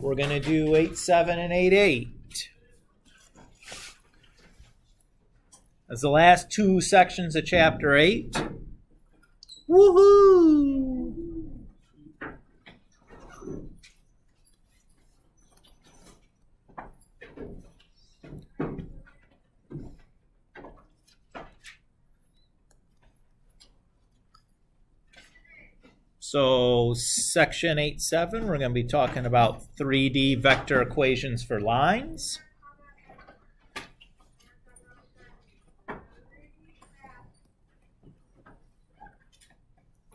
We're going to do 8-7 and 8-8. That's the last two sections of Chapter 8. Woohoo! So section 8-7, we're going to be talking about 3D vector equations for lines.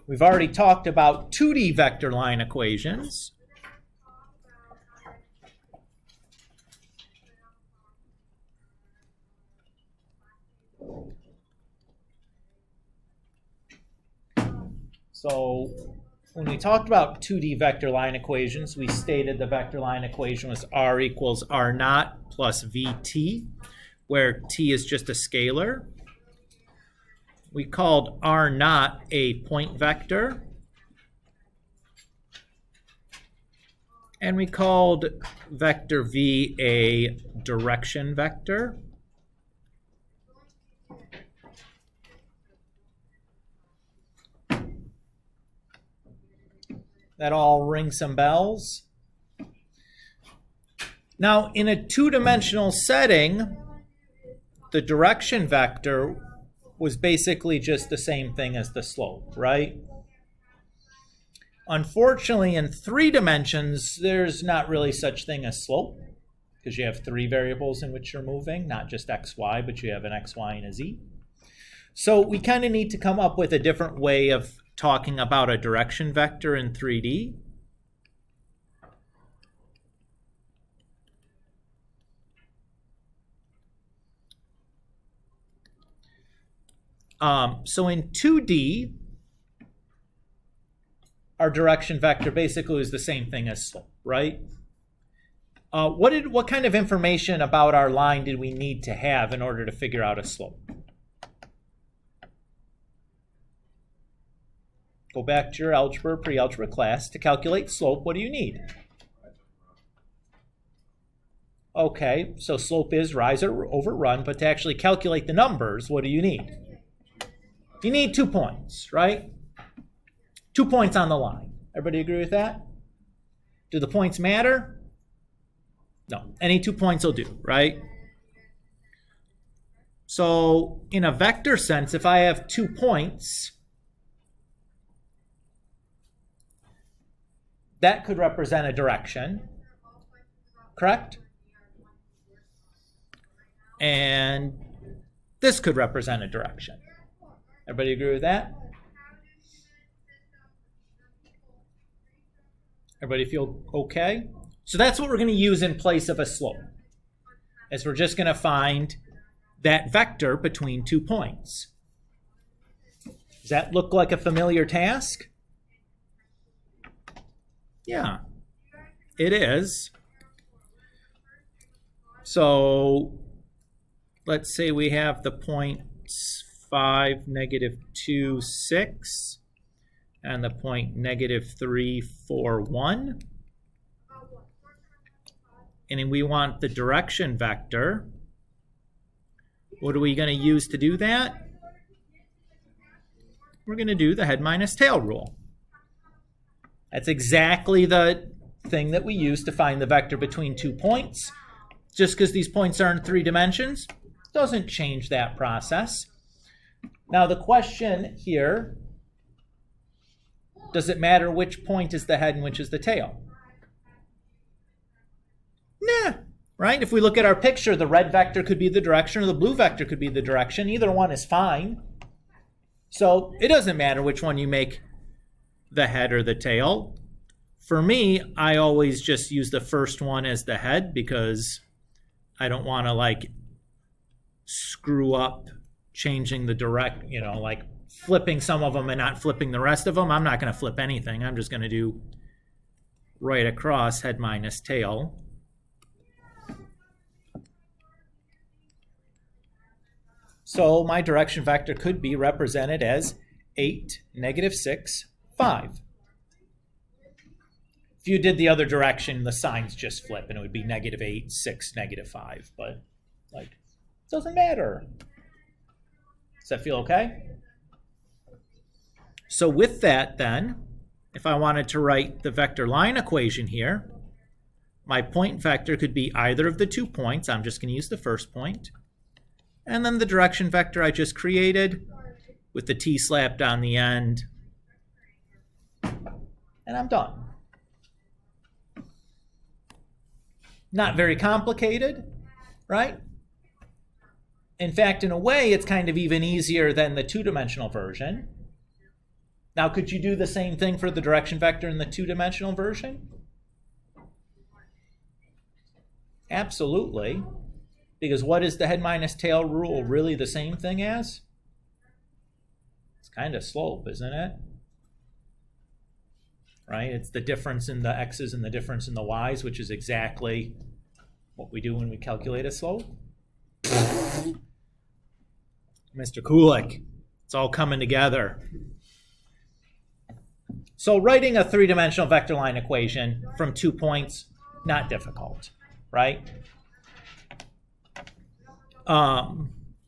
We've already talked about 2D vector line equations. So when we talked about 2D vector line equations, we stated the vector line equation was r equals r naught plus vt, where t is just a scalar. We called r naught a point vector. And we called vector v a direction vector. That all rings some bells. Now, in a two-dimensional setting, the direction vector was basically just the same thing as the slope, right? Unfortunately, in 3 dimensions, there's not really such thing as slope, because you have 3 variables in which you're moving, not just x, y, but you have an x, y, and a z. So we kind of need to come up with a different way of talking about a direction vector in 3D. So in 2D, our direction vector basically is the same thing as slope, right? What kind of information about our line did we need to have in order to figure out a slope? Go back to your algebra, pre-algebra class. To calculate slope, what do you need? Okay, so slope is rise over run, but to actually calculate the numbers, what do you need? You need 2 points, right? 2 points on the line. Everybody agree with that? Do the points matter? No, any 2 points will do, right? So in a vector sense, if I have 2 points, that could represent a direction, correct? And this could represent a direction. Everybody agree with that? Everybody feel okay? So that's what we're going to use in place of a slope, is we're just going to find that vector between 2 points. Does that look like a familiar task? Yeah, it is. So let's say we have the points 5, -2, 6, and the point -3, 4, 1. And we want the direction vector. What are we going to use to do that? We're going to do the head minus tail rule. That's exactly the thing that we use to find the vector between 2 points. Just because these points are in 3 dimensions doesn't change that process. Now the question here, does it matter which point is the head and which is the tail? Nah, right? If we look at our picture, the red vector could be the direction or the blue vector could be the direction. Either one is fine. So it doesn't matter which one you make the head or the tail. For me, I always just use the first one as the head because I don't want to like screw up changing the direct, like flipping some of them and not flipping the rest of them. I'm not going to flip anything. I'm just going to do right across head minus tail. So my direction vector could be represented as 8, -6, 5. If you did the other direction, the signs just flip, and it would be -8, 6, -5. But, like, it doesn't matter. Does that feel okay? So with that, then, if I wanted to write the vector line equation here, my point vector could be either of the 2 points. I'm just going to use the first point. And then the direction vector I just created with the t slapped on the end. And I'm done. Not very complicated, right? In fact, in a way, it's kind of even easier than the two-dimensional version. Now, could you do the same thing for the direction vector in the two-dimensional version? Absolutely. Because what is the head minus tail rule really the same thing as? It's kind of slope, isn't it? Right? It's the difference in the x's and the difference in the y's, which is exactly what we do when we calculate a slope. Mr. Kulik, it's all coming together. So writing a three-dimensional vector line equation from 2 points, not difficult, right?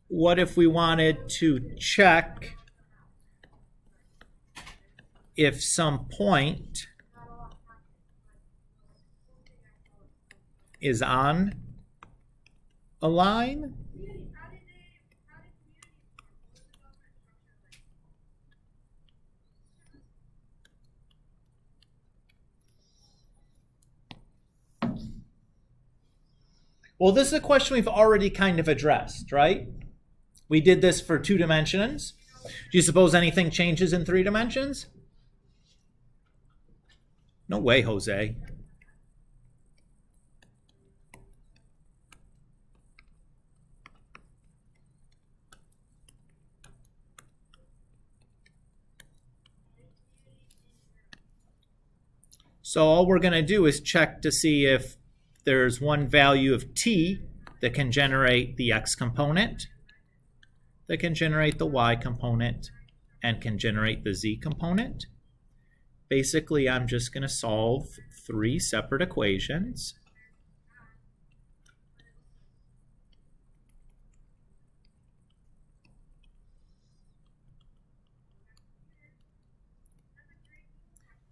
What if we wanted to check if some point is on a line? Well, this is a question we've already kind of addressed, right? We did this for 2 dimensions. Do you suppose anything changes in 3 dimensions? No way, Jose. So all we're going to do is check to see if there's one value of t that can generate the x component, that can generate the y component, and can generate the z component. Basically, I'm just going to solve 3 separate equations.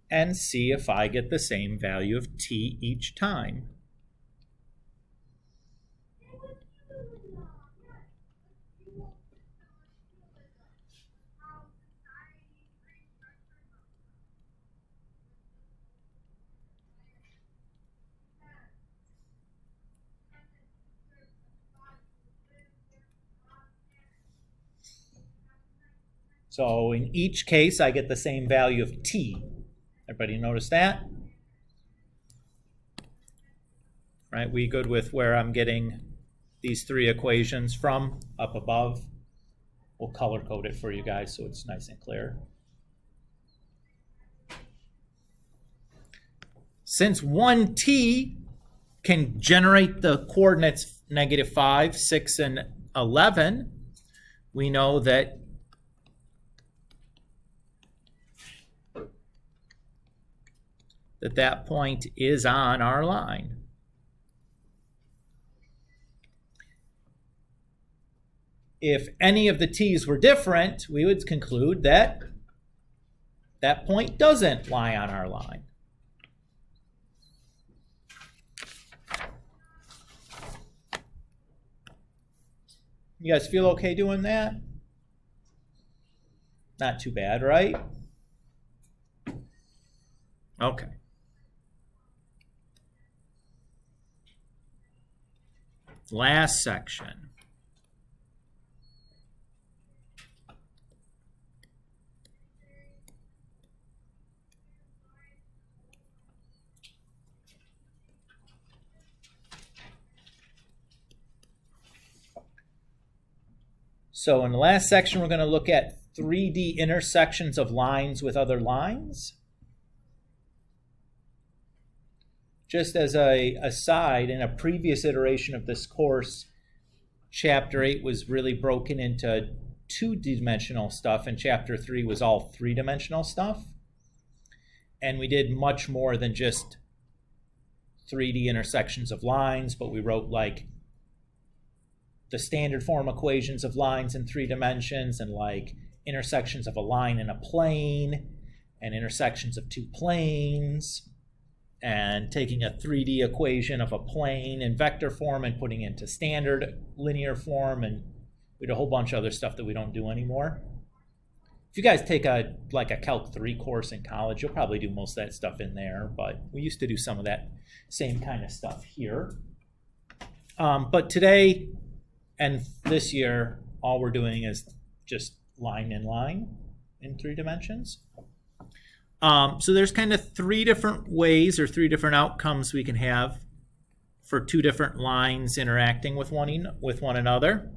And see if I get the same value of t each time. So in each case, I get the same value of t. Everybody notice that? Right, we good with where I'm getting these 3 equations from up above? We'll color code it for you guys so it's nice and clear. Since 1t can generate the coordinates -5, 6, and 11, we know that that point is on our line. If any of the t's were different, we would conclude that that point doesn't lie on our line. You guys feel okay doing that? Not too bad, right? Okay. Last section. So in the last section, we're going to look at 3D intersections of lines with other lines. Just as an aside, in a previous iteration of this course, Chapter 8 was really broken into 2-dimensional stuff, and Chapter 3 was all 3-dimensional stuff. And we did much more than just 3D intersections of lines, but we wrote like the standard form equations of lines in 3 dimensions, and like intersections of a line in a plane, and intersections of 2 planes, and taking a 3D equation of a plane in vector form and putting it into standard linear form, and we did a whole bunch of other stuff that we don't do anymore. If you guys take a Calc 3 course in college, you'll probably do most of that stuff in there, but we used to do some of that same kind of stuff here. But today and this year, all we're doing is just line in line in 3 dimensions. So there's kind of 3 different ways or 3 different outcomes we can have for 2 different lines interacting with one another.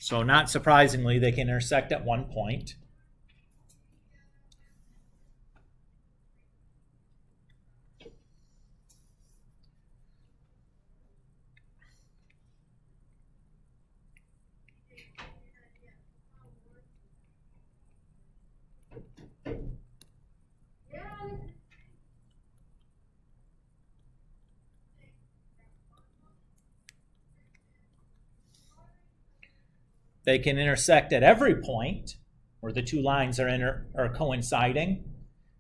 So not surprisingly, they can intersect at one point. They can intersect at every point where the 2 lines are coinciding.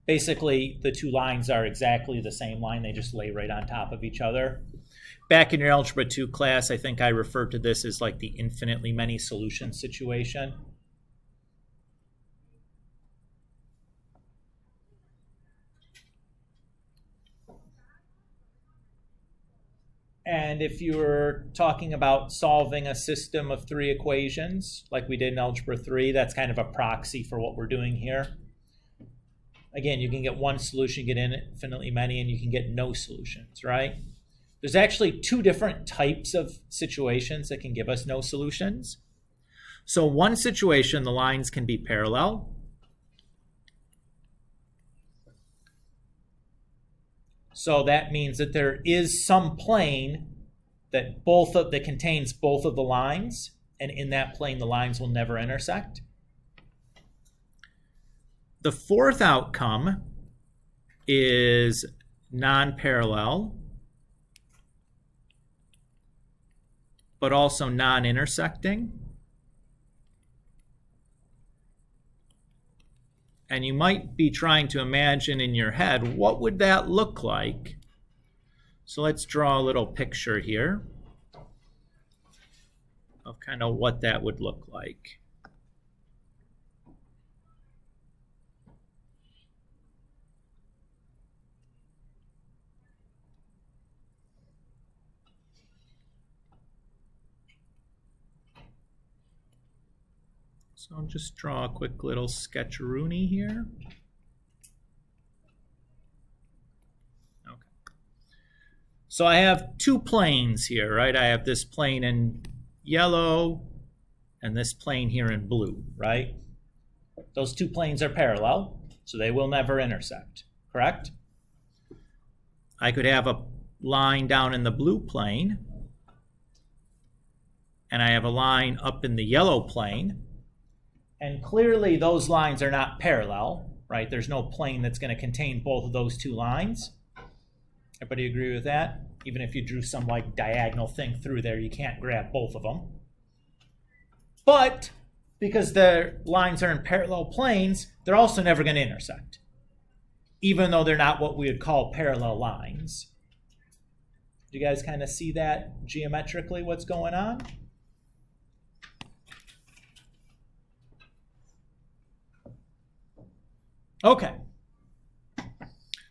Basically, the 2 lines are exactly the same line. They just lay right on top of each other. Back in your Algebra 2 class, I think I referred to this as like the infinitely many solutions situation. And if you're talking about solving a system of 3 equations, like we did in Algebra 3, that's kind of a proxy for what we're doing here. Again, you can get one solution, get infinitely many, and you can get no solutions, right? There's actually 2 different types of situations that can give us no solutions. So one situation, the lines can be parallel. So that means that there is some plane that contains both of the lines, and in that plane the lines will never intersect. The 4th outcome is non-parallel, but also non-intersecting. And you might be trying to imagine in your head, what would that look like? So let's draw a little picture here of kind of what that would look like. So I'll just draw a quick little sketch-a-rooney here. Okay. So I have 2 planes here, right? I have this plane in yellow and this plane here in blue, right? Those 2 planes are parallel, so they will never intersect, correct? I could have a line down in the blue plane, and I have a line up in the yellow plane. And clearly those lines are not parallel, right? There's no plane that's going to contain both of those 2 lines. Everybody agree with that? Even if you drew some like diagonal thing through there, you can't grab both of them. But because the lines are in parallel planes, they're also never going to intersect, even though they're not what we would call parallel lines. Do you guys kind of see that geometrically, what's going on? Okay,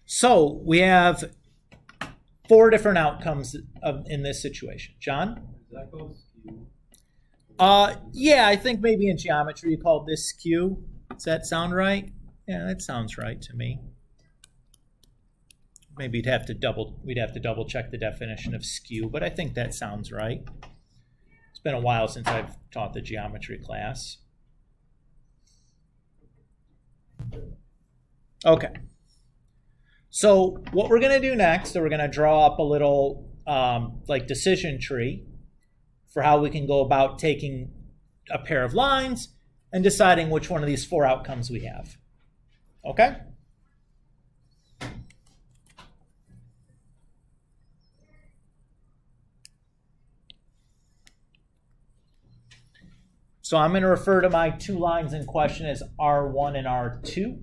so we have 4 different outcomes in this situation. John? Does that go skew? Yeah, I think maybe in geometry you call this skew. Does that sound right? Yeah, that sounds right to me. Maybe we'd have to double check the definition of skew, but I think that sounds right. It's been a while since I've taught the geometry class. Okay, so what we're going to do next, we're going to draw up a little like decision tree for how we can go about taking a pair of lines and deciding which one of these 4 outcomes we have. Okay? So I'm going to refer to my 2 lines in question as R1 and R2.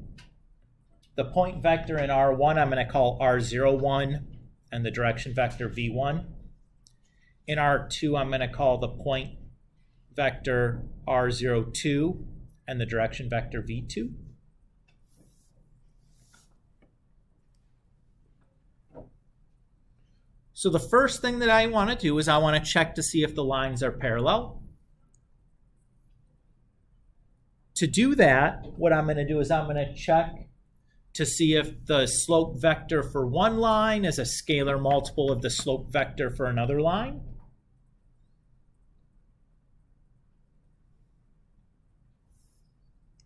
The point vector in R1 I'm going to call R01 and the direction vector V1. In R2 I'm going to call the point vector R02 and the direction vector V2. So the first thing that I want to do is I want to check to see if the lines are parallel. To do that, what I'm going to do is I'm going to check to see if the slope vector for one line is a scalar multiple of the slope vector for another line.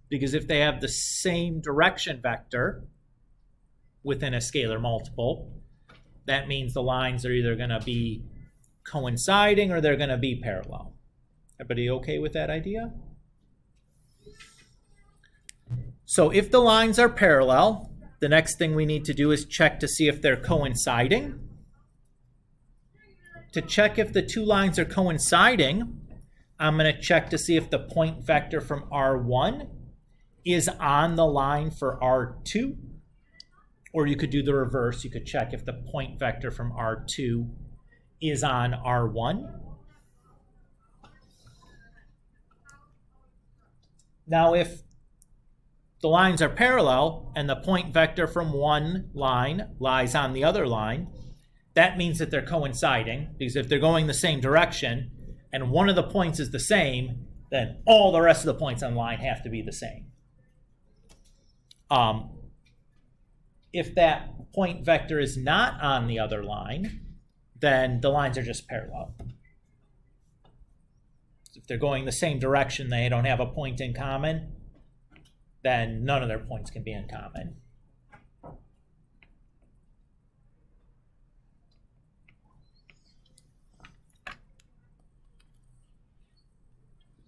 Because if they have the same direction vector within a scalar multiple, that means the lines are either going to be coinciding or they're going to be parallel. Everybody okay with that idea? So if the lines are parallel, the next thing we need to do is check to see if they're coinciding. To check if the 2 lines are coinciding, I'm going to check to see if the point vector from R1 is on the line for R2. Or you could do the reverse. You could check if the point vector from R2 is on R1. Now, if the lines are parallel and the point vector from one line lies on the other line, that means that they're coinciding, because if they're going the same direction and one of the points is the same, then all the rest of the points on the line have to be the same. If that point vector is not on the other line, then the lines are just parallel. If they're going the same direction, they don't have a point in common, then none of their points can be in common.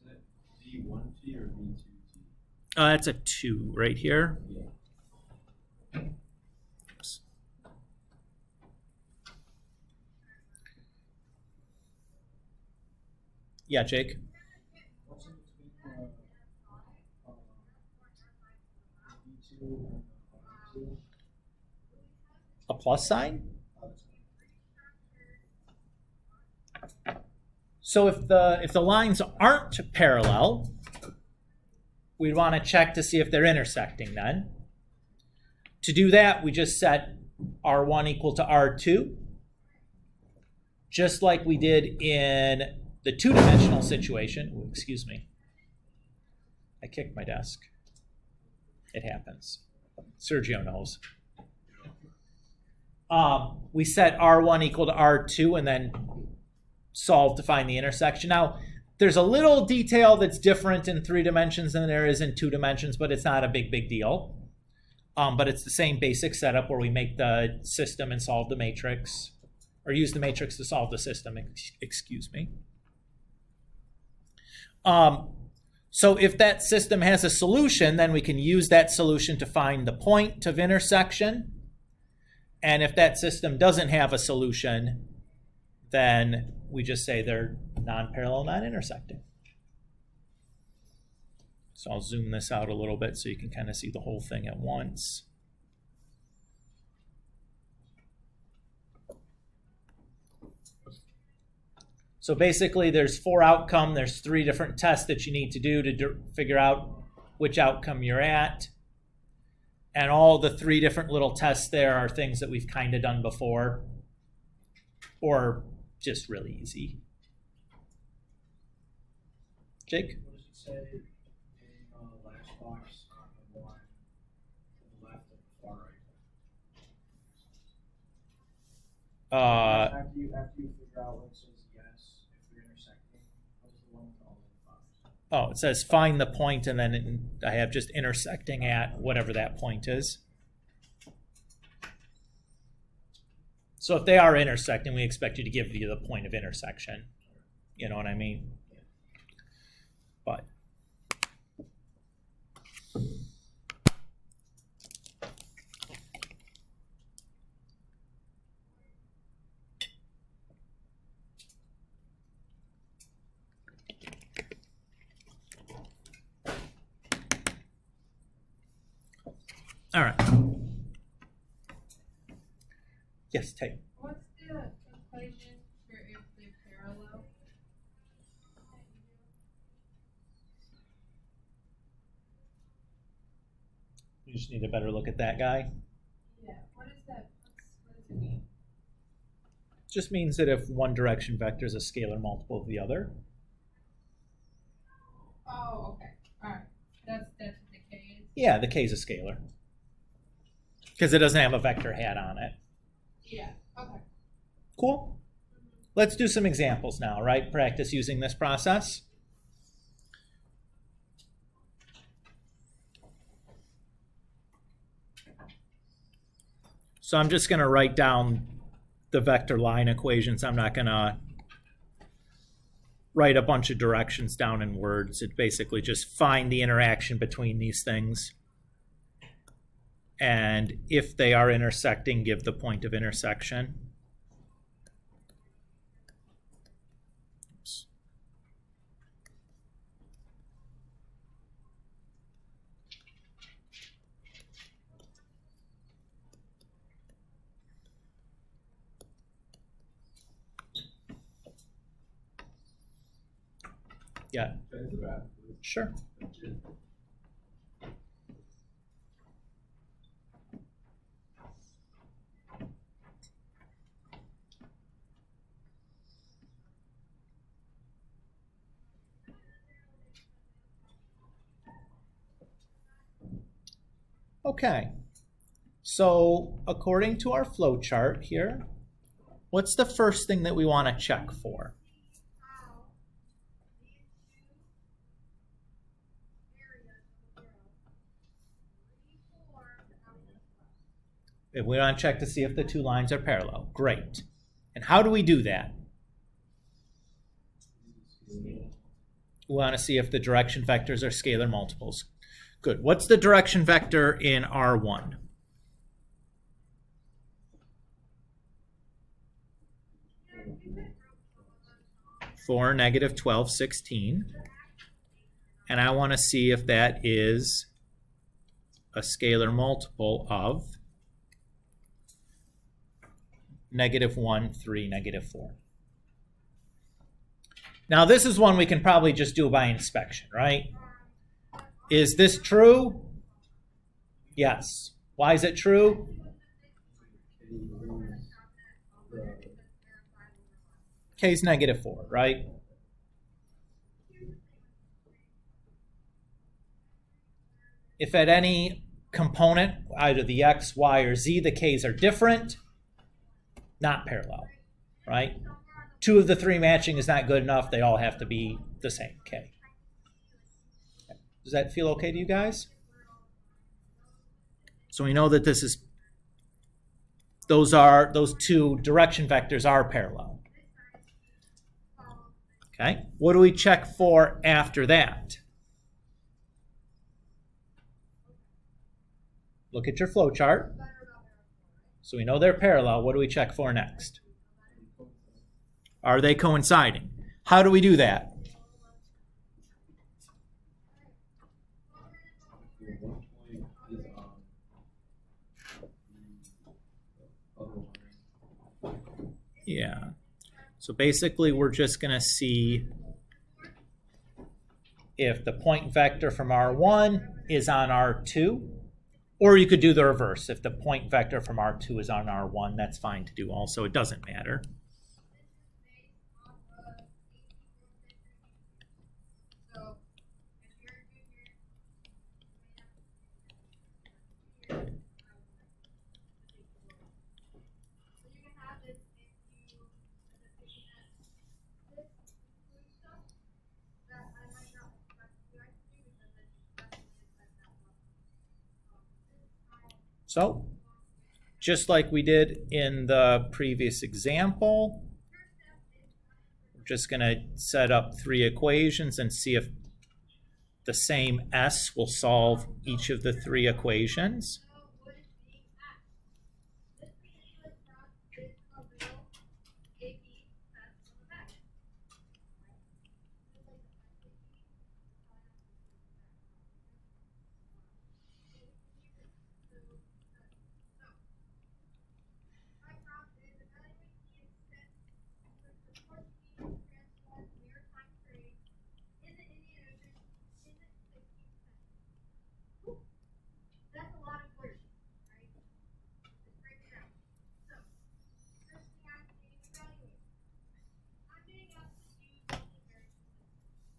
Is that V1T or V2T? That's a 2 right here. Yeah. Yeah, Jake? What's in between V2 and V2? A plus sign? So if the lines aren't parallel, we'd want to check to see if they're intersecting then. To do that, we just set R1 equal to R2, just like we did in the 2-dimensional situation. Ooh, excuse me. I kicked my desk. It happens. Sergio knows. We set R1 equal to R2 and then solve to find the intersection. Now, there's a little detail that's different in 3 dimensions than there is in 2 dimensions, but it's not a big deal. But it's the same basic setup where we make the system and solve the matrix, or use the matrix to solve the system, excuse me. So if that system has a solution, then we can use that solution to find the point of intersection. And if that system doesn't have a solution, then we just say they're non-parallel, non-intersecting. So I'll zoom this out a little bit so you can kind of see the whole thing at once. So basically there's 4 outcomes. There's 3 different tests that you need to do to figure out which outcome you're at. And all the 3 different little tests there are things that we've kind of done before, or just really easy. Jake? What does it say in the last box on the one to the left and the far right? After you figure out what it says yes, if you're intersecting, what is the one with all the boxes? Oh, it says find the point, and then I have just intersecting at whatever that point is. So if they are intersecting, we expect you to give you the point of intersection. You know what I mean? But all right. Yes, Tate. What's the equation for if they're parallel? You just need a better look at that guy. Yeah, what is that? What does it mean? Just means that if one direction vector is a scalar multiple of the other. Oh, okay. Alright. That's what the K is? Yeah, the K is a scalar. Because it doesn't have a vector hat on it. Yeah, okay. Cool. Let's do some examples now, right? Practice using this process. So I'm just going to write down the vector line equations. I'm not going to write a bunch of directions down in words. It basically just find the interaction between these things. And if they are intersecting, give the point of intersection. Oops. Yeah, sure. Okay, so according to our flow chart here, what's the first thing that we want to check for? If we want to check to see if the two lines are parallel. Great. And how do we do that? We want to see if the direction vectors are scalar multiples. Good. What's the direction vector in R1? Four, negative 12, 16. And I want to see if that is a scalar multiple of negative 1, 3, negative 4. Now this is one we can probably just do by inspection, right? Is this true? Yes. Why is it true? K is negative 4, right? If at any component, either the x, y, or z, the k's are different, not parallel, right? Two of the three matching is not good enough. They all have to be the same k. Does that feel okay to you guys? So we know that this is, those two direction vectors are parallel. Okay, what do we check for after that? Look at your flow chart. So we know they're parallel. What do we check for next? Are they coinciding? How do we do that? Yeah. So basically, we're just going to see if the point vector from R1 is on R2, or you could do the reverse. If the point vector from R2 is on R1, that's fine to do also. It doesn't matter. So, just like we did in the previous example, we're just going to set up 3 equations and see if the same S will solve each of the 3 equations.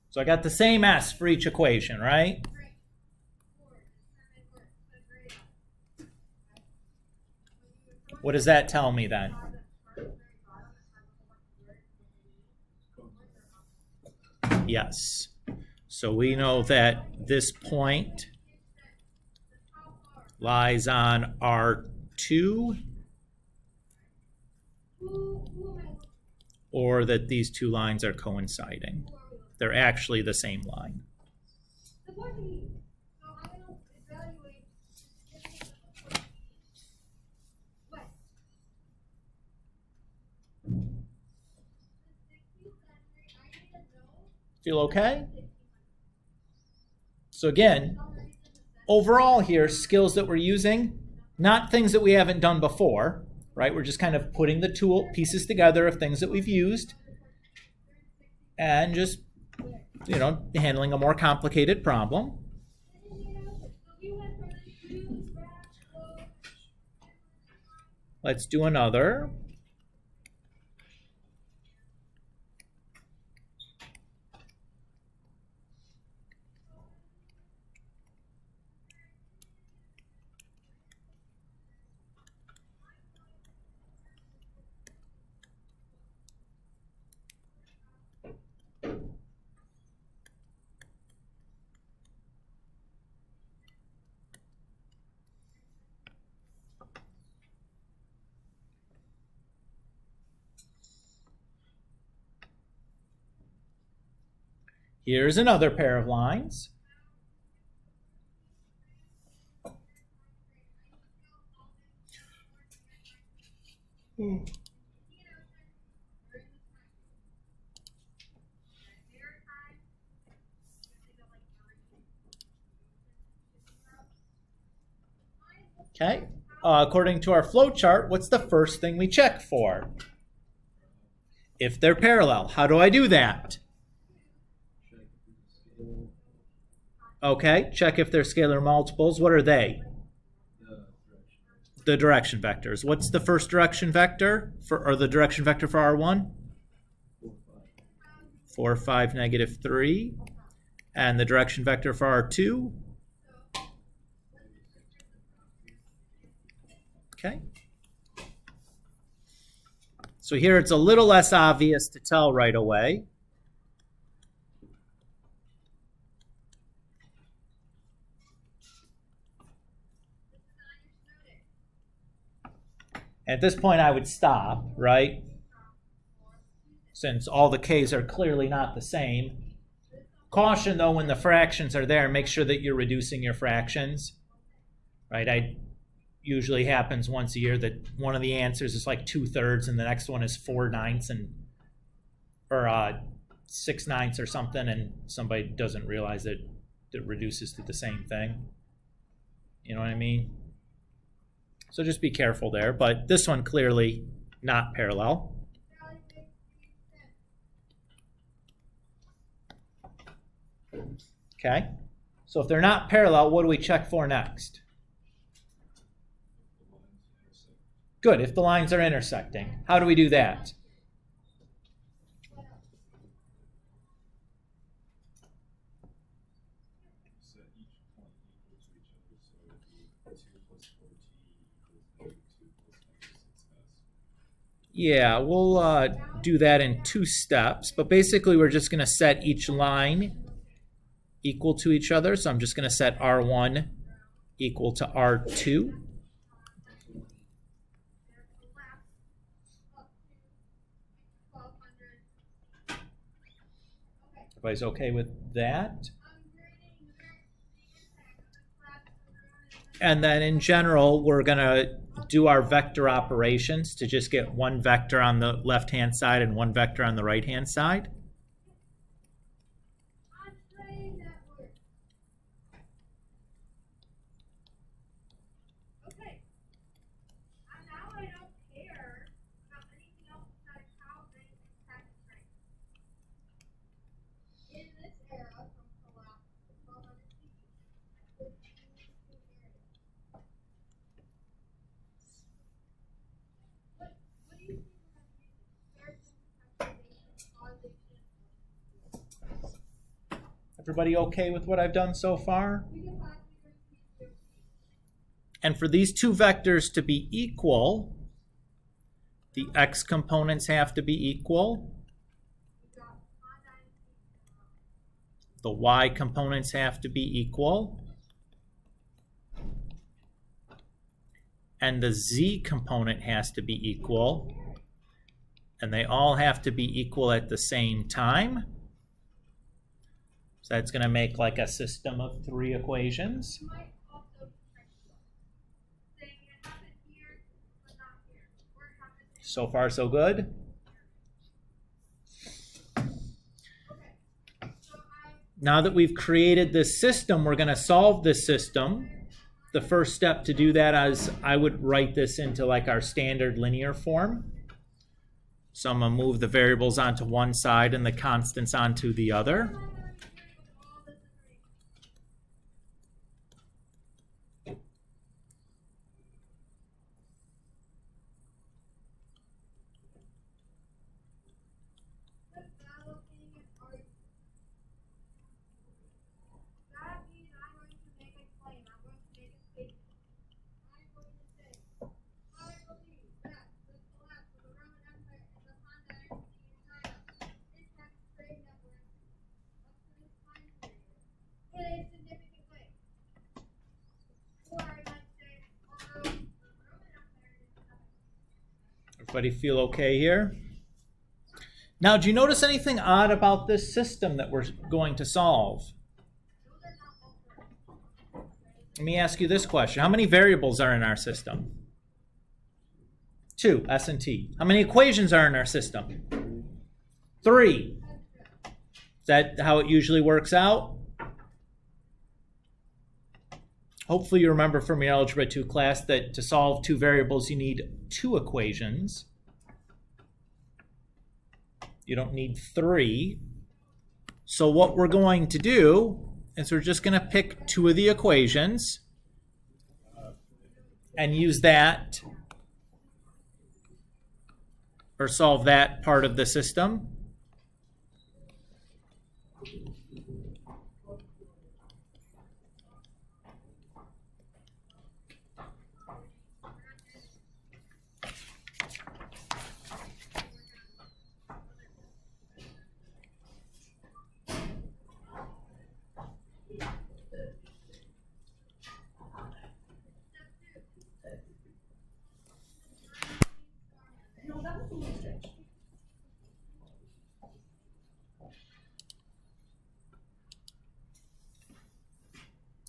So I got the same S for each equation, right? What does that tell me then? Yes. So we know that this point lies on R2, or that these 2 lines are coinciding. They're actually the same line. Feel okay? So again, overall here, skills that we're using, not things that we haven't done before, right? We're just kind of putting the tool pieces together of things that we've used and just, handling a more complicated problem. Let's do another. Here's another pair of lines. Okay. According to our flow chart, what's the first thing we check for? If they're parallel. How do I do that? Okay, check if they're scalar multiples. What are they? The direction vectors. What's the first direction vector or the direction vector for R1? 4, 5, negative 3. And the direction vector for R2? Okay. So here it's a little less obvious to tell right away. At this point, I would stop, right? Since all the k's are clearly not the same. Caution, though, when the fractions are there, make sure that you're reducing your fractions, right? Usually happens once a year that one of the answers is like 2/3 and the next one is 4/9 or 6/9 or something, and somebody doesn't realize that it reduces to the same thing. You know what I mean? So just be careful there, but this one clearly not parallel. Okay, so if they're not parallel, what do we check for next? Good, if the lines are intersecting. How do we do that? Yeah, we'll do that in 2 steps, but basically we're just going to set each line equal to each other. So I'm just going to set R1 equal to R2. Everybody's okay with that? And then in general, we're going to do our vector operations to just get one vector on the left-hand side and one vector on the right-hand side. Everybody okay with what I've done so far? And for these two vectors to be equal, the x components have to be equal. The y components have to be equal. And the z component has to be equal. And they all have to be equal at the same time. So that's going to make like a system of three equations. So far, so good. Now that we've created this system, we're going to solve this system. The first step to do that is I would write this into like our standard linear form. So I'm going to move the variables onto one side and the constants onto the other. Everybody feel okay here? Now, do you notice anything odd about this system that we're going to solve? Let me ask you this question. How many variables are in our system? 2, S and T. How many equations are in our system? 3. Is that how it usually works out? Hopefully you remember from your Algebra 2 class that to solve 2 variables you need 2 equations. You don't need 3. So what we're going to do is we're just going to pick 2 of the equations and use that or solve that part of the system.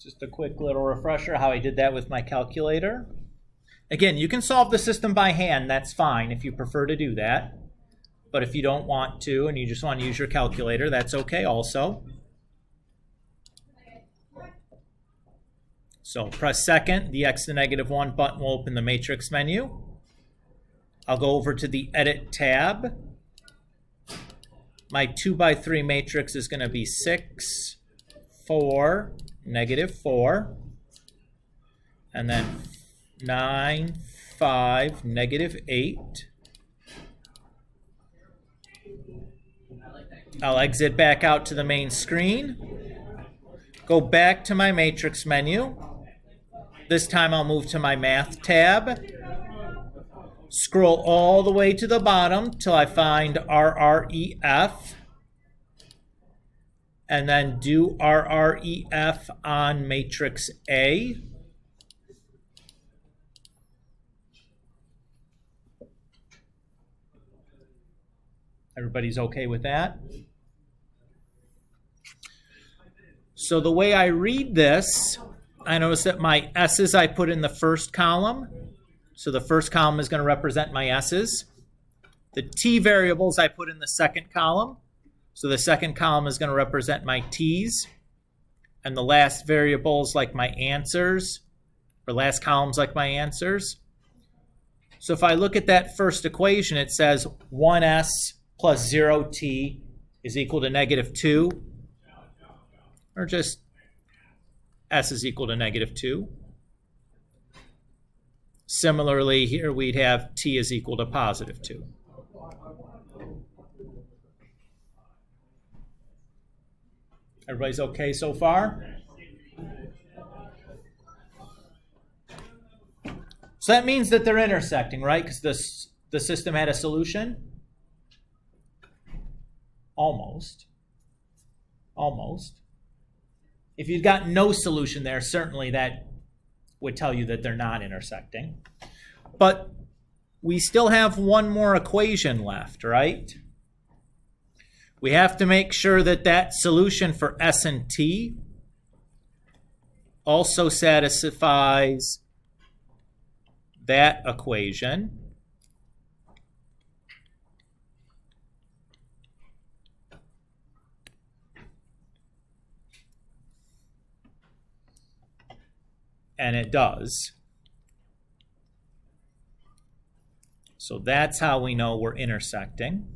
Just a quick little refresher how I did that with my calculator. Again, you can solve the system by hand. That's fine if you prefer to do that. But if you don't want to and you just want to use your calculator, that's okay also. So press second. The x to the -1 button will open the matrix menu. I'll go over to the Edit tab. My 2x3 matrix is going to be 6, 4, -4, and then 9, 5, -8. I'll exit back out to the main screen. Go back to my matrix menu. This time I'll move to my Math tab. Scroll all the way to the bottom till I find RREF. And then do RREF on matrix A. Everybody's okay with that? So the way I read this, I notice that my S's I put in the first column. So the first column is going to represent my S's. The T variables I put in the second column. So the second column is going to represent my T's. And the last variables like my answers, or last columns like my answers. So if I look at that first equation, it says 1s plus 0t is equal to -2. Or just s is equal to -2. Similarly, here we'd have t is equal to +2. Everybody's okay so far? So that means that they're intersecting, right? Because the system had a solution? Almost. Almost. If you've got no solution there, certainly that would tell you that they're not intersecting. But we still have one more equation left, right? We have to make sure that that solution for S and T also satisfies that equation. And it does. So that's how we know we're intersecting.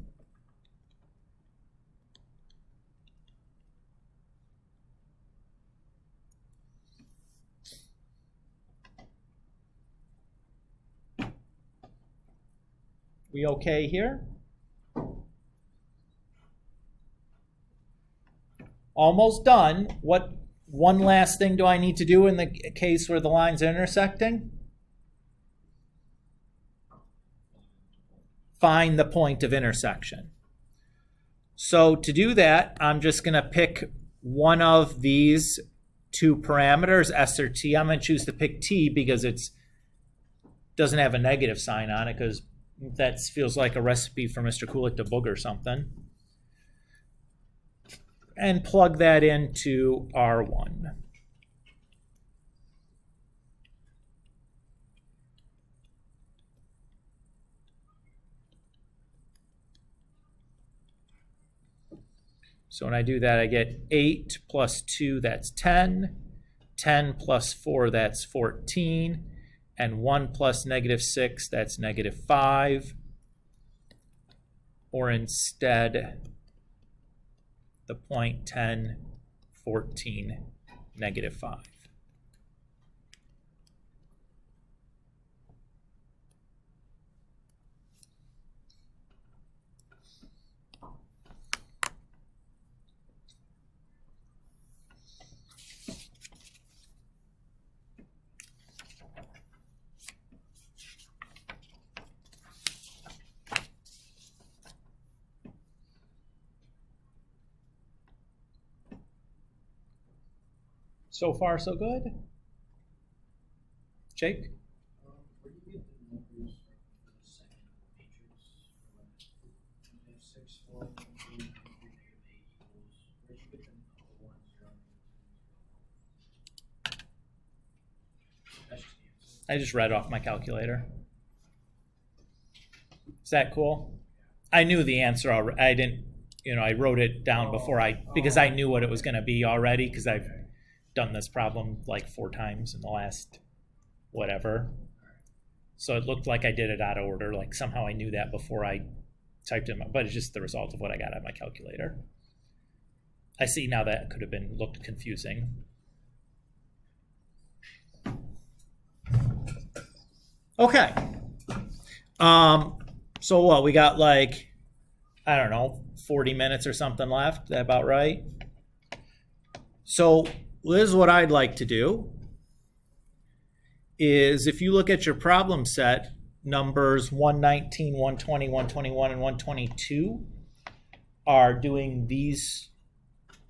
We okay here? Almost done. What one last thing do I need to do in the case where the lines are intersecting? Find the point of intersection. So to do that, I'm just going to pick one of these two parameters, S or T. I'm going to choose to pick T because it doesn't have a negative sign on it, because that feels like a recipe for Mr. Kulik to booger something. And plug that into R1. So when I do that, I get 8 plus 2, that's 10. 10 plus 4, that's 14. And 1 plus -6, that's -5. Or instead, the point 10, 14, -5. So far, so good? Jake? Where do you get the numbers from the second matrix? You have 6, 4, 1, 3, 8 equals. Where do you get the number 1, 0? That's just the answer. I just read off my calculator. Is that cool? I knew the answer already. I didn't, I wrote it down before because I knew what it was going to be already, because I've done this problem like 4 times in the last whatever. So it looked like I did it out of order. Like somehow I knew that before I typed in, but it's just the result of what I got on my calculator. I see now that could have looked confusing. Okay. So what, we got like, I don't know, 40 minutes or something left. Is that about right? So this is what I'd like to do. Is if you look at your problem set, numbers 119, 120, 121, and 122 are doing these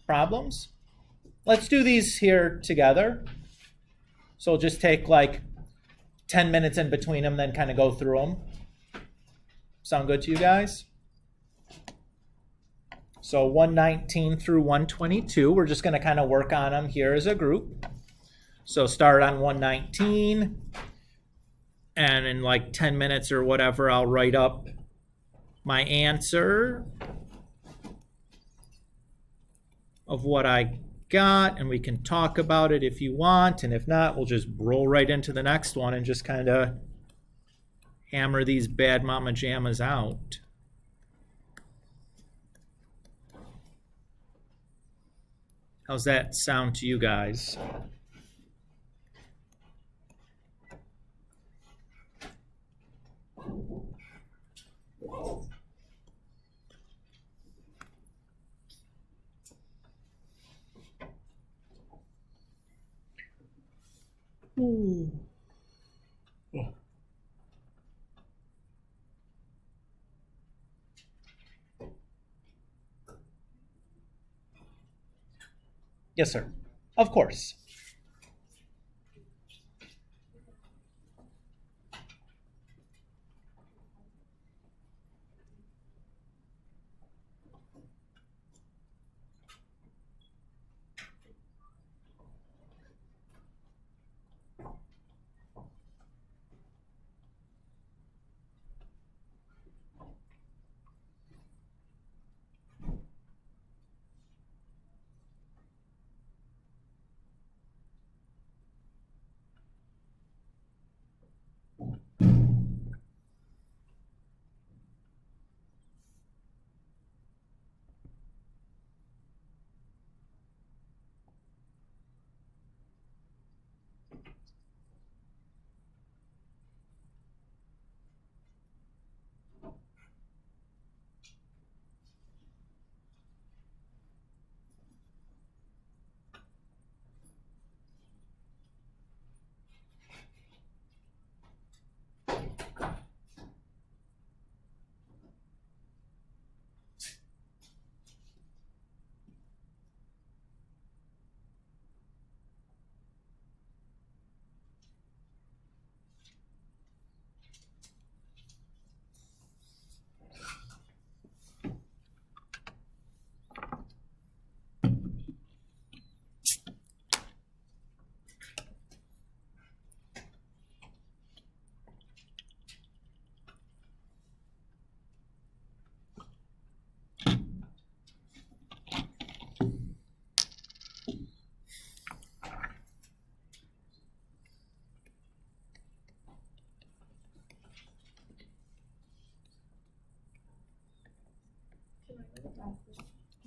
problems. Let's do these here together. So we'll just take like 10 minutes in between them, then kind of go through them. Sound good to you guys? So 119 through 122, we're just going to kind of work on them here as a group. So start on 119, and in like 10 minutes or whatever, I'll write up my answer of what I got, and we can talk about it if you want, and if not, we'll just roll right into the next one and just kind of hammer these bad mama jammas out. How's that sound to you guys? Ooh. Yes, sir. Of course.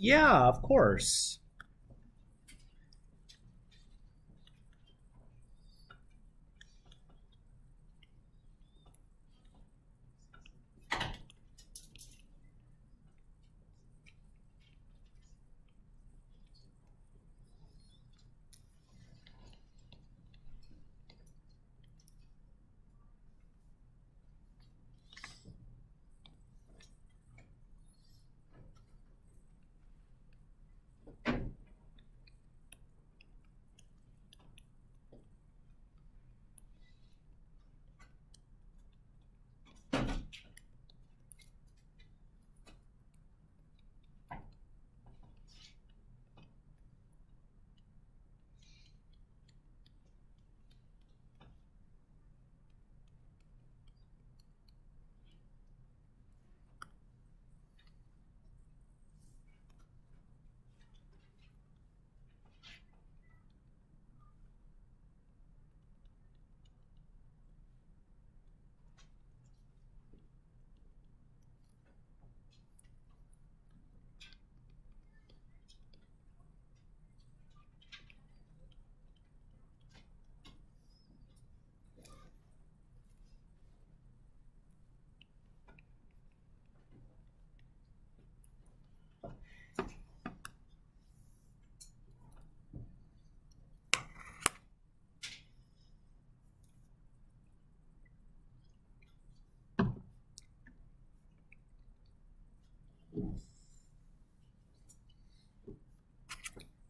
Yeah, of course.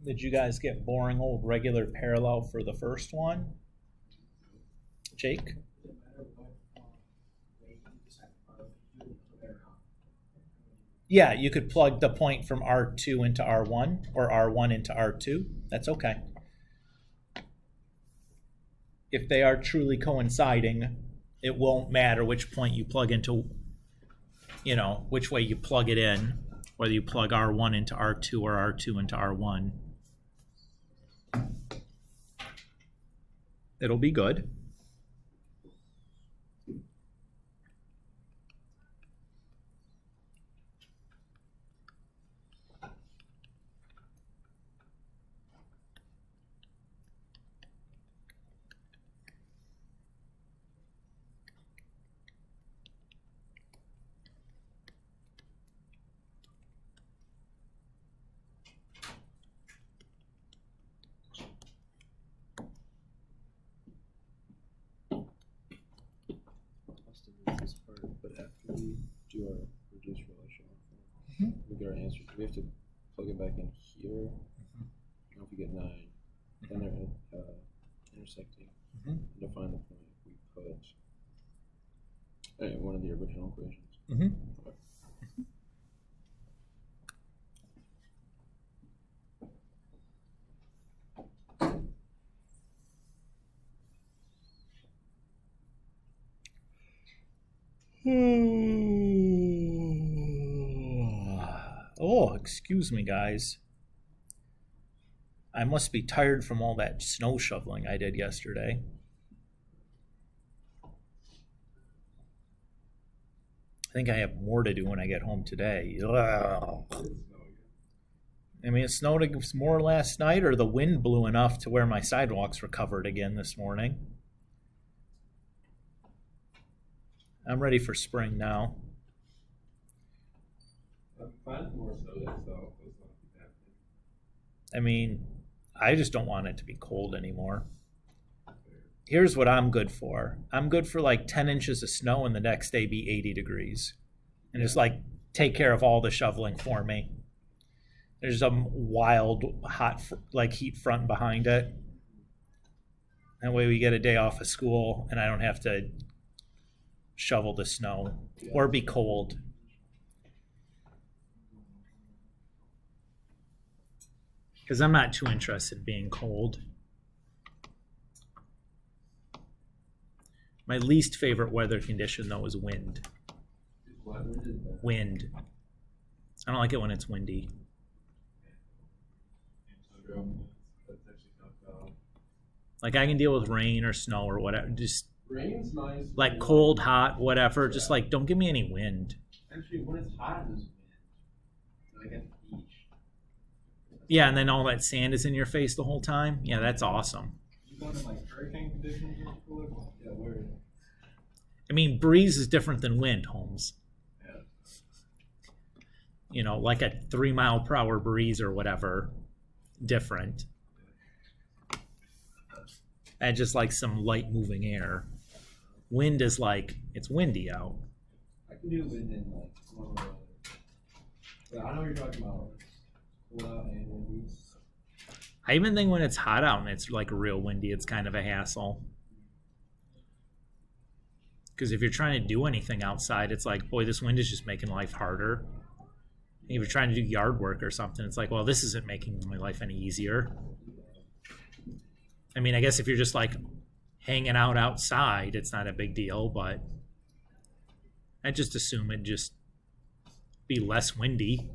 Did you guys get boring old regular parallel for the first one? Jake? Yeah, you could plug the point from R2 into R1 or R1 into R2. That's okay. If they are truly coinciding, it won't matter which point you plug into, which way you plug it in, whether you plug R1 into R2 or R2 into R1. It'll be good. I'll still do this part, but after we do our reduced relation, we get our answers. We have to plug it back in here. Now if we get 9, then they're intersecting. And to find the point, we put one of the original equations. Okay. Oh, excuse me, guys. I must be tired from all that snow shoveling I did yesterday. I think I have more to do when I get home today. Ugh. I mean, it snowed more last night, or the wind blew enough to where my sidewalks were covered again this morning. I'm ready for spring now. I'm fine with more snow, so it's not happening. I mean, I just don't want it to be cold anymore. Here's what I'm good for. I'm good for like 10 inches of snow and the next day be 80 degrees. And just like take care of all the shoveling for me. There's a wild hot heat front behind it. That way we get a day off of school and I don't have to shovel the snow or be cold. Because I'm not too interested in being cold. My least favorite weather condition, though, is wind. Wind. I don't like it when it's windy. Like, I can deal with rain or snow or whatever. Just Rain's nice. like cold, hot, whatever. Just like, don't give me any wind. Actually, when it's hot, there's wind. Like at the beach. Yeah, and then all that sand is in your face the whole time. Yeah, that's awesome. You go to like hurricane conditions or something? Yeah, where? I mean, breeze is different than wind, Holmes. Yeah. Like a 3 mile per hour breeze or whatever, different. And just like some light moving air. Wind is like, it's windy out. I can do wind in like normal weather. Yeah, I know what you're talking about. Cool out and windy. I even think when it's hot out and it's like real windy, it's kind of a hassle. Because if you're trying to do anything outside, it's like, boy, this wind is just making life harder. If you're trying to do yard work or something, it's like, well, this isn't making my life any easier. I mean, I guess if you're just like hanging out outside, it's not a big deal, but I just assume it'd just be less windy.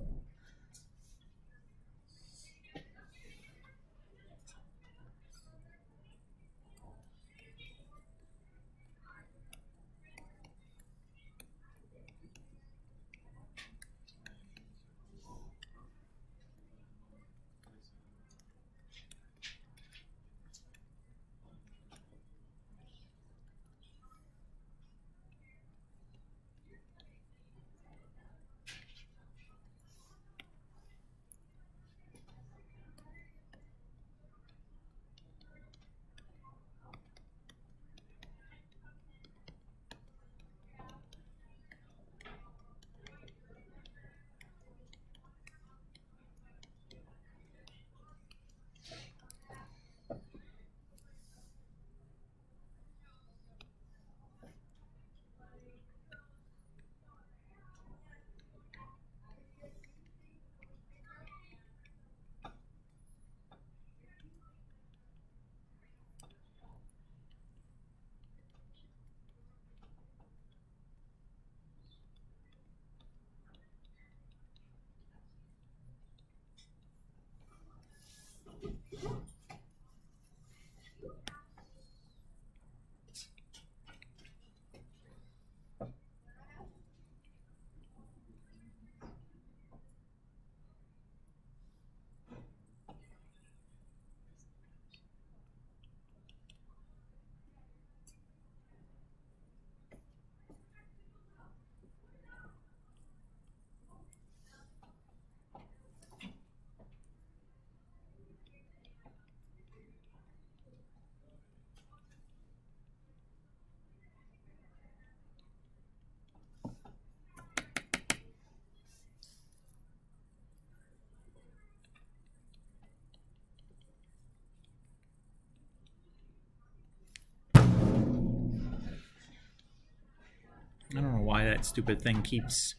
that stupid thing keeps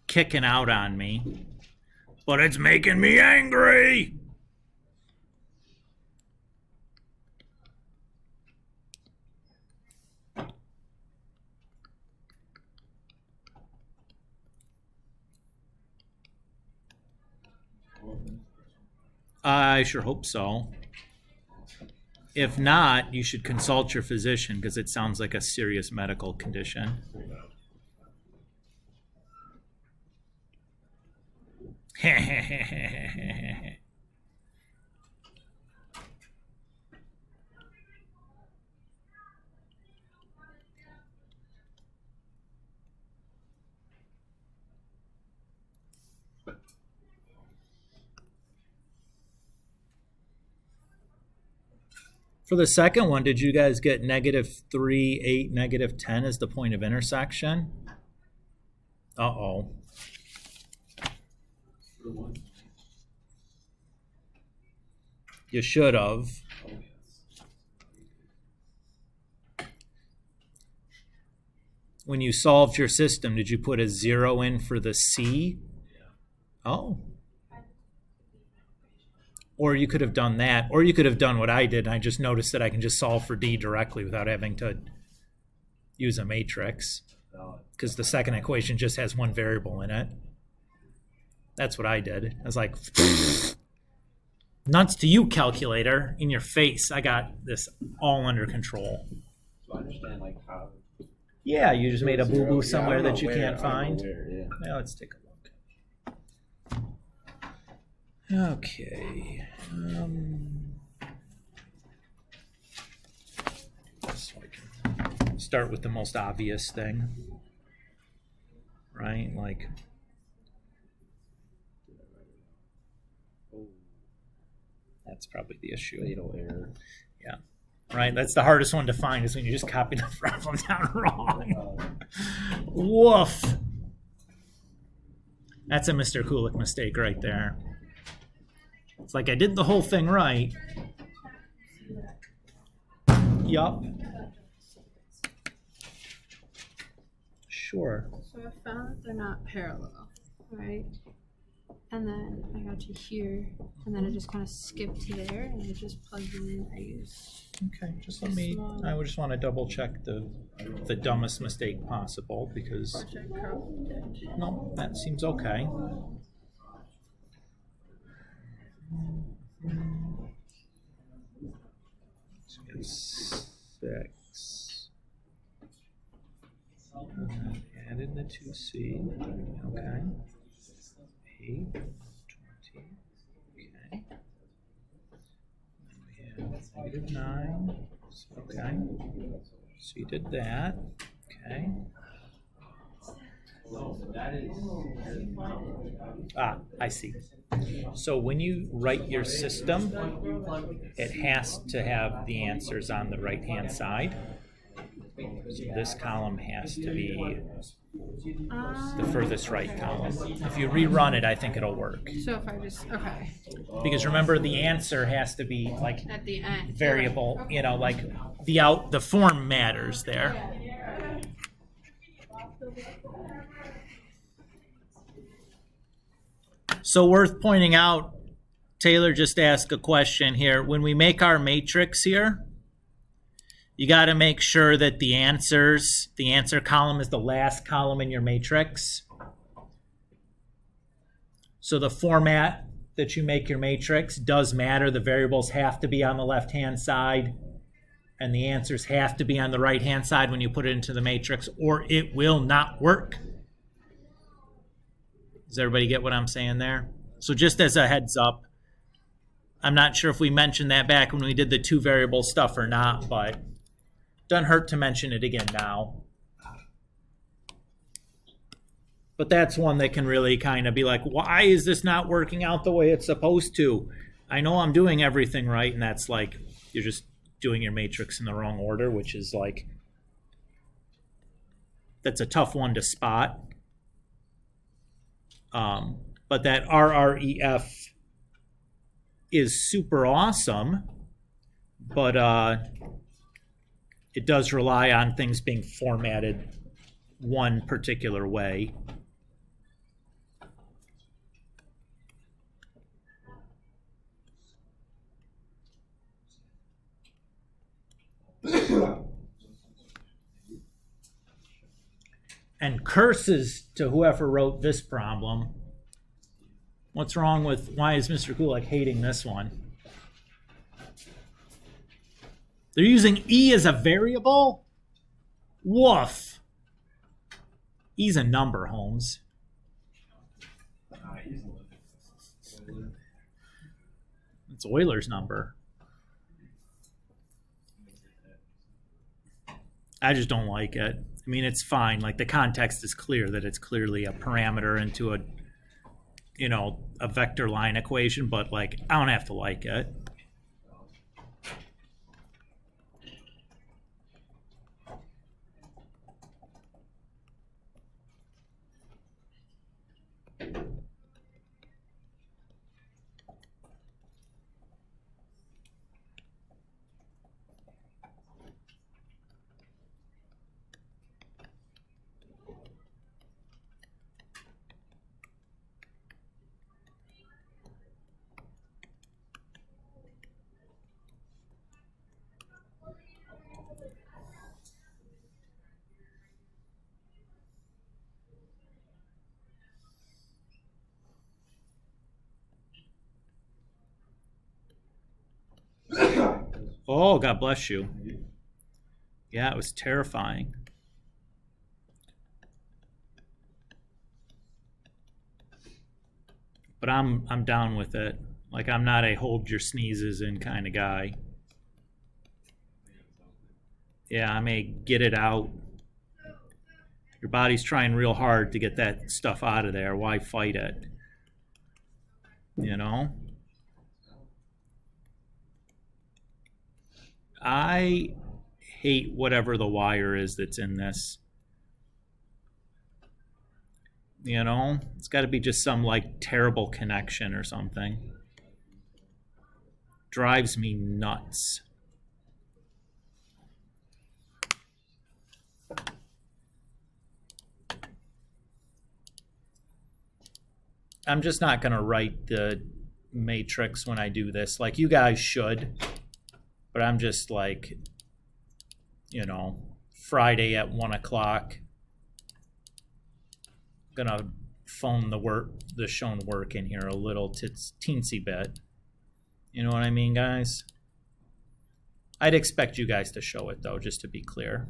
kicking out on me. But it's making me angry! I sure hope so. If not, you should consult your physician because it sounds like a serious medical condition. For the second one, did you guys get -3, 8, -10 as the point of intersection? Uh-oh. You should have. When you solved your system, did you put a 0 in for the C? Oh. Or you could have done that, or you could have done what I did, and I just noticed that I can just solve for D directly without having to use a matrix, because the second equation just has one variable in it. That's what I did. I was like, nuts to you, calculator, in your face. I got this all under control. So I understand like how. Yeah, you just made a boo-boo somewhere I don't that you know where, can't I don't find. know where, yeah. Now let's take a look. Okay. So I can start with the most obvious thing, right? Like, that's probably the issue. Fatal error. Yeah. Right? That's the hardest one to find is when you just copy the problem down wrong. Woof. That's a Mr. Kulik mistake right there. It's like I did the whole thing right. Yup. Sure. So I found that they're not parallel, right? And then I got to here, and then I just kind of skipped to there, and I just plugged in. I used. Okay, just let me. I would just want to double check the dumbest mistake possible because. Project Pro did. No, that seems okay. So we have 6. Add in the 2C. Okay. 8, 20. Okay. And we have -9. Okay. So you did that. Okay. Ah, I see. So when you write your system, it has to have the answers on the right-hand side. So this column has to be the furthest right column. If you rerun it, I think it'll work. So if I just okay. Because remember, the answer has to be like At the end. variable. Okay. You know, like the form matters there. So worth pointing out, Taylor just asked a question here. When we make our matrix here, you got to make sure that the answer column is the last column in your matrix. So the format that you make your matrix does matter. The variables have to be on the left-hand side, and the answers have to be on the right-hand side when you put it into the matrix, or it will not work. Does everybody get what I'm saying there? So just as a heads up, I'm not sure if we mentioned that back when we did the 2 variable stuff or not, but doesn't hurt to mention it again now. But that's one that can really kind of be like, why is this not working out the way it's supposed to? I know I'm doing everything right, and that's like, you're just doing your matrix in the wrong order, which is like, that's a tough one to spot. But that RREF is super awesome, but it does rely on things being formatted one particular way. And curses to whoever wrote this problem. What's wrong with, why is Mr. Kulak hating this one? They're using E as a variable? Woof. E's a number, Holmes. It's Euler's number. I just don't like it. I mean, it's fine. Like, the context is clear that it's clearly a parameter into a, you know, a vector line equation, but like, I don't have to like it. Oh, God bless you. Yeah, it was terrifying. But I'm down with it. Like, I'm not a hold your sneezes in kind of guy. Yeah, I may get it out. Your body's trying real hard to get that stuff out of there. Why fight it? You know? I hate whatever the wire is that's in this. You know? It's got to be just some, like, terrible connection or something. Drives me nuts. I'm just not going to write the matrix when I do this. Like, you guys should. But I'm just like, you know, Friday at 1 o'clock. Gonna phone the shown work in here a little teensy bit. You know what I mean, guys? I'd expect you guys to show it, though, just to be clear.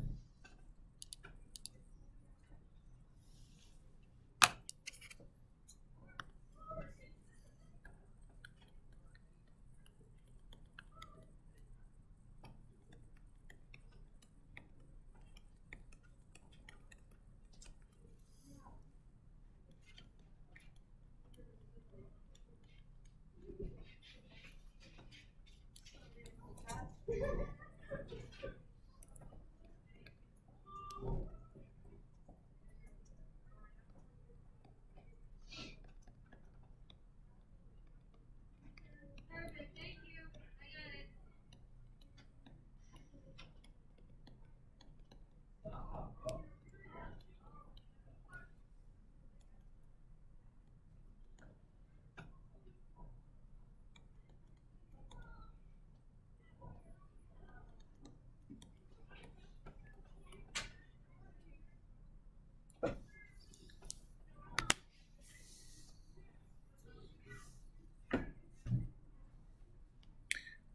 Perfect, thank you. I got it.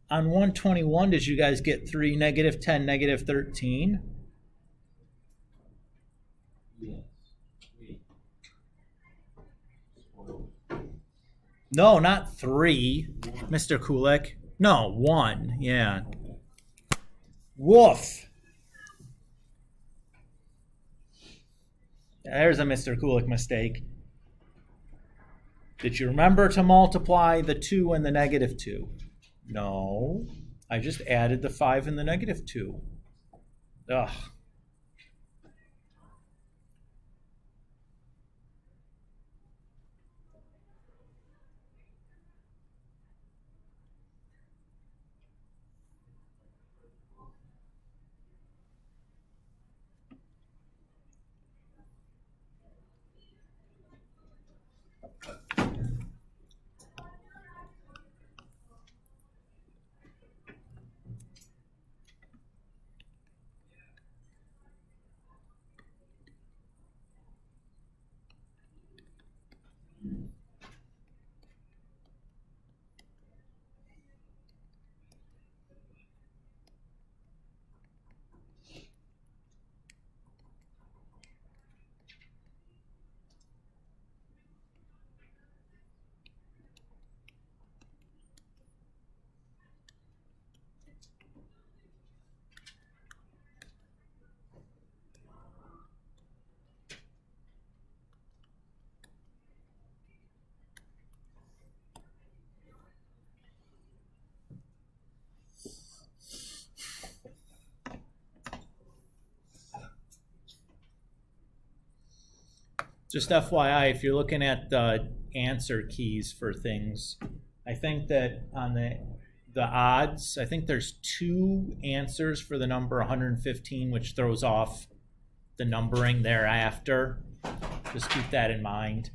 On 121, did you guys get 3, -10, -13? Yes. No, not 3, Mr. Kulik. No, 1, yeah. Woof. There's a Mr. Kulik mistake. Did you remember to multiply the 2 and the -2? No, I just added the 5 and the -2. Ugh. Just FYI, if you're looking at the answer keys for things, I think that on the odds, I think there's 2 answers for the number 115, which throws off the numbering thereafter. Just keep that in mind.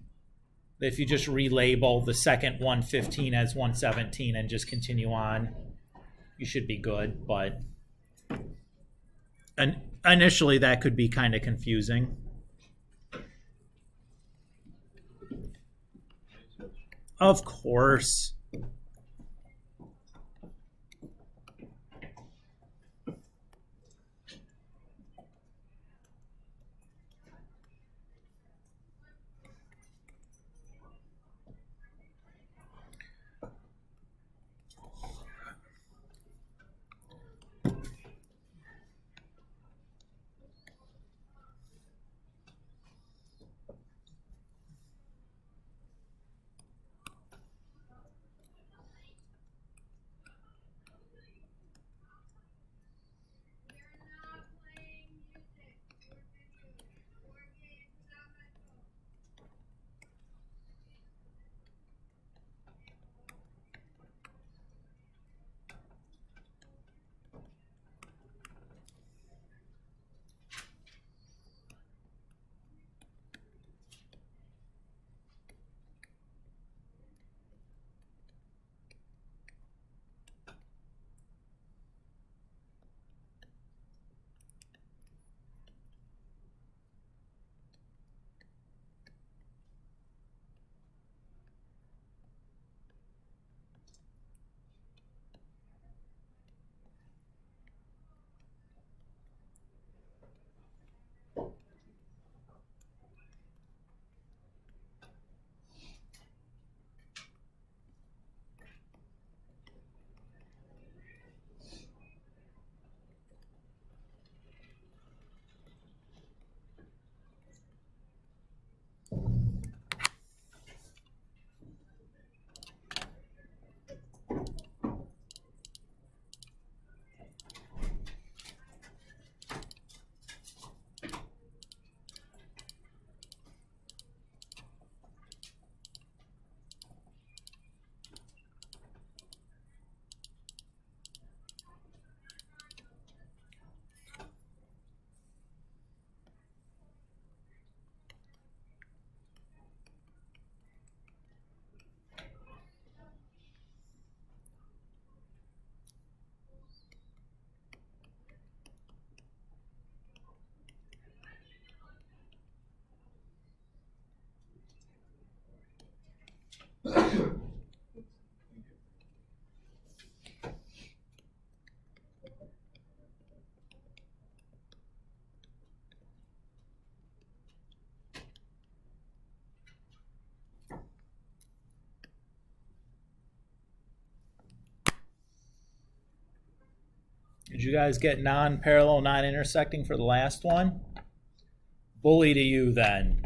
If you just relabel the second 115 as 117 and just continue on, you should be good. But initially, that could be kind of confusing. Of course. Did you guys get non-parallel, non-intersecting for the last one? Bully to you then.